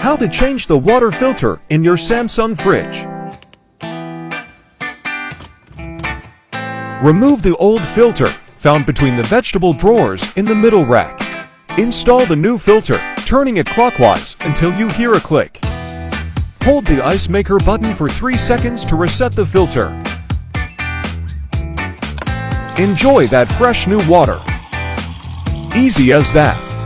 How to change the water filter in your Samsung fridge. Remove the old filter found between the vegetable drawers in the middle rack. Install the new filter, turning it clockwise until you hear a click. Hold the ice maker button for 3 seconds to reset the filter. Enjoy that fresh new water. Easy as that.